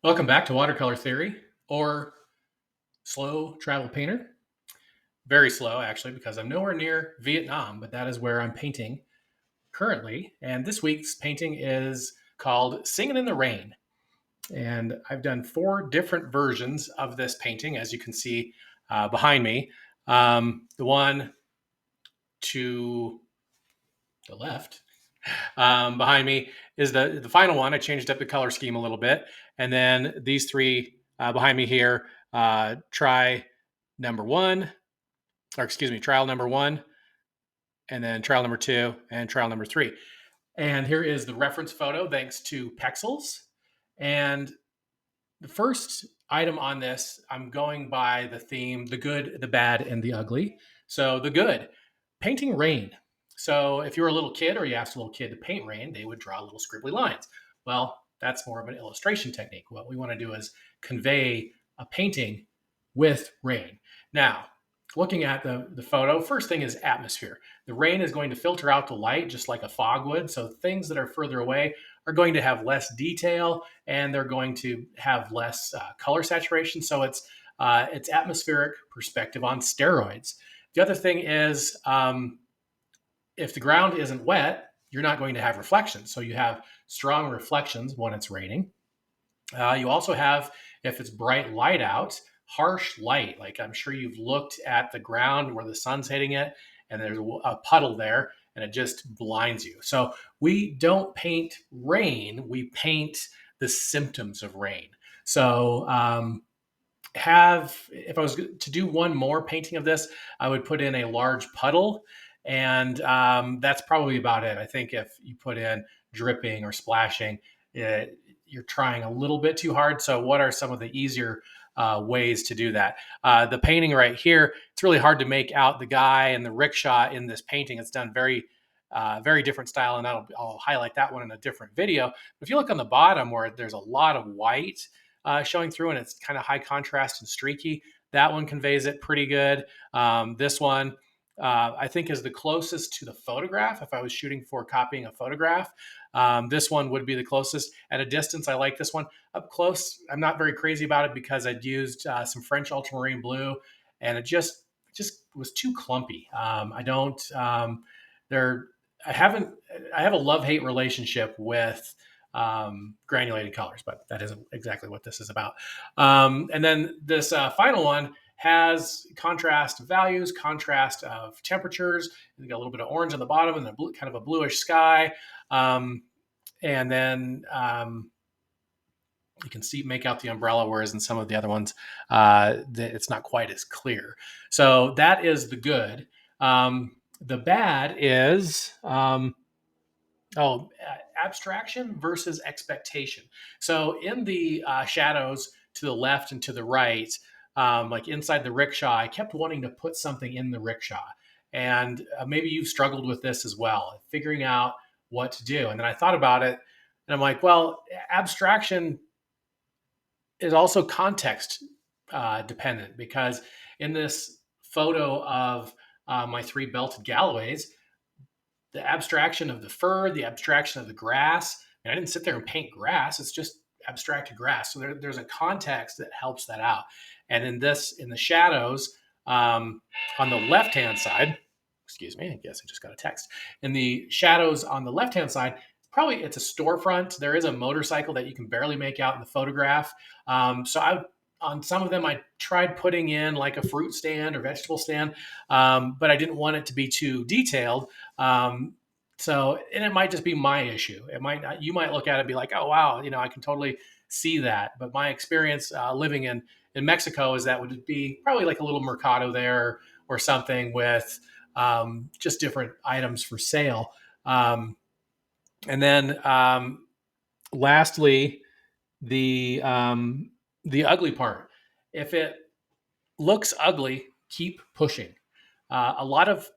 Welcome back to Watercolor Theory, or Slow Travel Painter. Very slow, actually, because I'm nowhere near Vietnam, but that is where I'm painting currently. And this week's painting is called Singing in the Rain. And I've done 4 different versions of this painting, as you can see behind me. The one to the left behind me is the final one. I changed up the color scheme a little bit. And then these 3 behind me here, trial number 1, and then trial number 2, and trial number 3. And here is the reference photo thanks to Pexels. And the first item on this, I'm going by the theme, the good, the bad, and the ugly. So the good, painting rain. So if you were a little kid or you asked a little kid to paint rain, they would draw little scribbly lines. Well, that's more of an illustration technique. What we want to do is convey a painting with rain. Now, looking at the photo, first thing is atmosphere. The rain is going to filter out the light just like a fog would. So things that are further away are going to have less detail and they're going to have less color saturation. So it's atmospheric perspective on steroids. The other thing is if the ground isn't wet, you're not going to have reflections. So you have strong reflections when it's raining. You also have, if it's bright light out, harsh light. Like I'm sure you've looked at the ground where the sun's hitting it and there's a puddle there and it just blinds you. So we don't paint rain, we paint the symptoms of rain. So if I was to do one more painting of this, I would put in a large puddle, and that's probably about it. I think if you put in dripping or splashing, you're trying a little bit too hard. So what are some of the easier ways to do that? The painting right here, it's really hard to make out the guy and the rickshaw in this painting. It's done very different style, and I'll highlight that one in a different video. But if you look on the bottom where there's a lot of white showing through and it's kind of high contrast and streaky, that one conveys it pretty good. This one, I think is the closest to the photograph. If I was shooting for copying a photograph, this one would be the closest. At a distance, I like this one. Up close, I'm not very crazy about it because I'd used some French ultramarine blue, and it just was too clumpy. I don't. I have a love-hate relationship with granulated colors, but that isn't exactly what this is about. And then this final one has contrast of values, contrast of temperatures. You got a little bit of orange on the bottom and kind of a bluish sky. And then you can make out the umbrella, whereas in some of the other ones, it's not quite as clear. So that is the good. The bad is abstraction versus expectation. So in the shadows to the left and to the right, like inside the rickshaw, I kept wanting to put something in the rickshaw. And maybe you've struggled with this as well, figuring out what to do. And then I thought about it and I'm like, well, abstraction is also context dependent, because in this photo of my 3 belted Galloways, the abstraction of the fur, the abstraction of the grass. And I didn't sit there and paint grass. It's just abstracted grass. So there's a context that helps that out. And in the shadows, on the left-hand side, excuse me, I guess I just got a text. In the shadows on the left-hand side, it's a storefront. There is a motorcycle that you can barely make out in the photograph. On some of them, I tried putting in like a fruit stand or vegetable stand, but I didn't want it to be too detailed. And it might just be my issue. You might look at it and be like, oh, wow, I can totally see that. But my experience living in Mexico is that would be probably like a little mercado there or something with just different items for sale. And then lastly, the ugly part. If it looks ugly, keep pushing. A lot of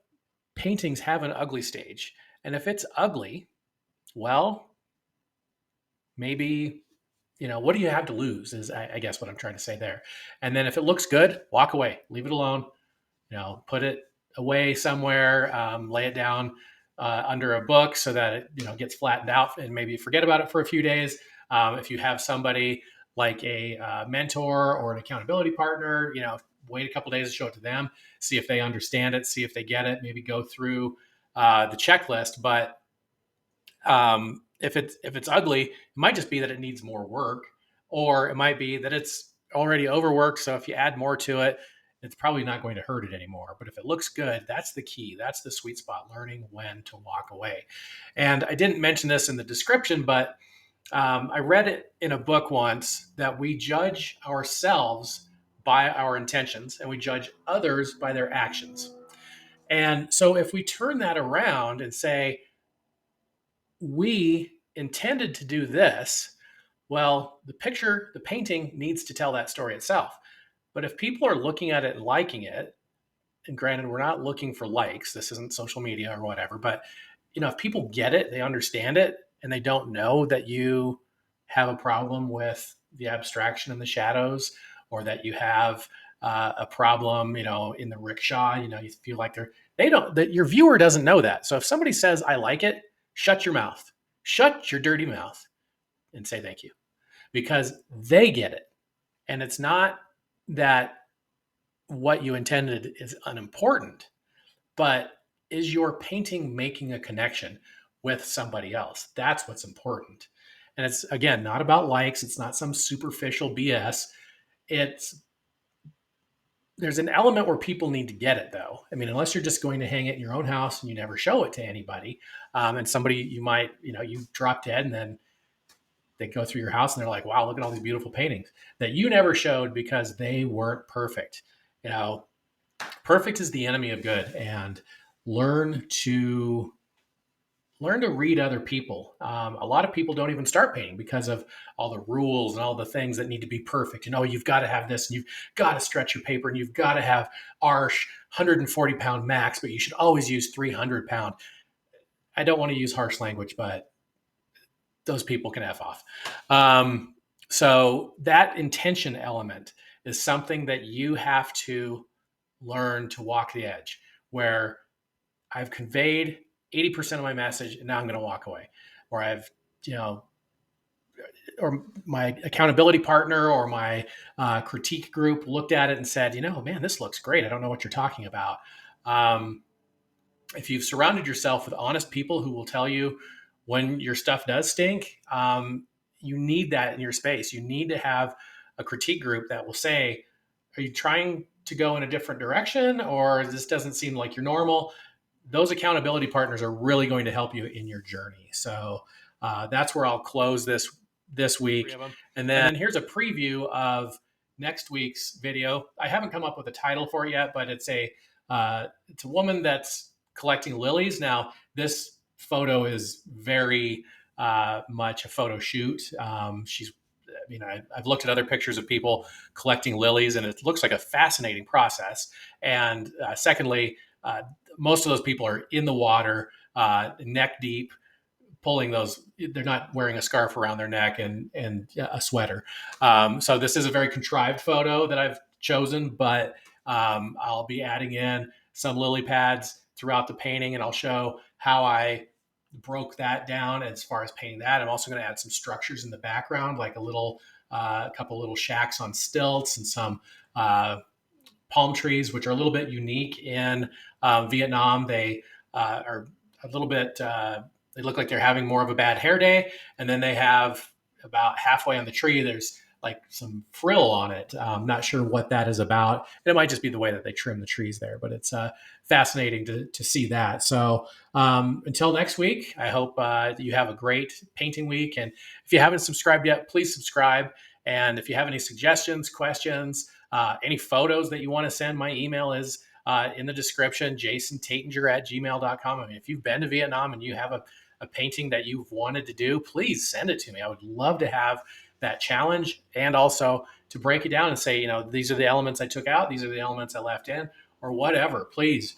paintings have an ugly stage. And if it's ugly, well, maybe, what do you have to lose is, I guess, what I'm trying to say there. And then if it looks good, walk away, leave it alone, put it away somewhere, lay it down under a book so that it, gets flattened out, and maybe forget about it for a few days. If you have somebody like a mentor or an accountability partner, wait a couple days to show it to them, see if they understand it, see if they get it, maybe go through the checklist. But if it's ugly, it might just be that it needs more work, or it might be that it's already overworked. So if you add more to it, it's probably not going to hurt it anymore. But if it looks good, that's the key. That's the sweet spot, learning when to walk away. And I didn't mention this in the description, but I read it in a book once that we judge ourselves by our intentions and we judge others by their actions. And so if we turn that around and say, we intended to do this, well, the painting needs to tell that story itself. But if people are looking at it and liking it, and granted, we're not looking for likes, this isn't social media or whatever, but if people get it, they understand it, and they don't know that you have a problem with the abstraction and the shadows, or that you have a problem, in the rickshaw, you feel like that your viewer doesn't know that. So if somebody says, I like it, shut your mouth, shut your dirty mouth and say thank you, because they get it. And it's not that what you intended is unimportant, but is your painting making a connection with somebody else? That's what's important. And it's, again, not about likes. It's not some superficial BS. There's an element where people need to get it, though. I mean, unless you're just going to hang it in your own house and you never show it to anybody, and somebody you might, you drop dead and then they go through your house and they're like, wow, look at all these beautiful paintings that you never showed because they weren't perfect. Perfect is the enemy of good, and learn to read other people. A lot of people don't even start painting because of all the rules and all the things that need to be perfect. You've got to have this, and you've got to stretch your paper, and you've got to have Arch 140 pound max, but you should always use 300 pound. I don't want to use harsh language, but those people can F off. So that intention element is something that you have to learn to walk the edge, where I've conveyed 80% of my message and now I'm going to walk away. Or I've, or my accountability partner or my critique group looked at it and said, man, this looks great. I don't know what you're talking about. If you've surrounded yourself with honest people who will tell you when your stuff does stink, you need that in your space. You need to have a critique group that will say, are you trying to go in a different direction, or this doesn't seem like you're normal? Those accountability partners are really going to help you in your journey. So that's where I'll close this week. And then here's a preview of next week's video. I haven't come up with a title for it yet, but it's a woman that's collecting lilies. Now, this photo is very much a photo shoot. I've looked at other pictures of people collecting lilies, and it looks like a fascinating process. And secondly, most of those people are in the water, neck deep, pulling those. They're not wearing a scarf around their neck and a sweater. So this is a very contrived photo that I've chosen, but I'll be adding in some lily pads throughout the painting, and I'll show how I broke that down as far as painting that. I'm also going to add some structures in the background, like a couple little shacks on stilts and some palm trees, which are a little bit unique in Vietnam. They are a little bit, they look like they're having more of a bad hair day. And then they have about halfway on the tree, there's like some frill on it. I'm not sure what that is about. It might just be the way that they trim the trees there, but it's fascinating to see that. So until next week, I hope that you have a great painting week. And if you haven't subscribed yet, please subscribe. And if you have any suggestions, questions, any photos that you want to send, my email is in the description, jasontaitinger@gmail.com. I mean, if you've been to Vietnam and you have a painting that you've wanted to do, please send it to me. I would love to have that challenge, and also to break it down and say, these are the elements I took out, these are the elements I left in, or whatever. Please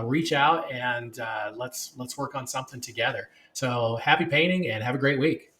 reach out and let's work on something together. So happy painting and have a great week.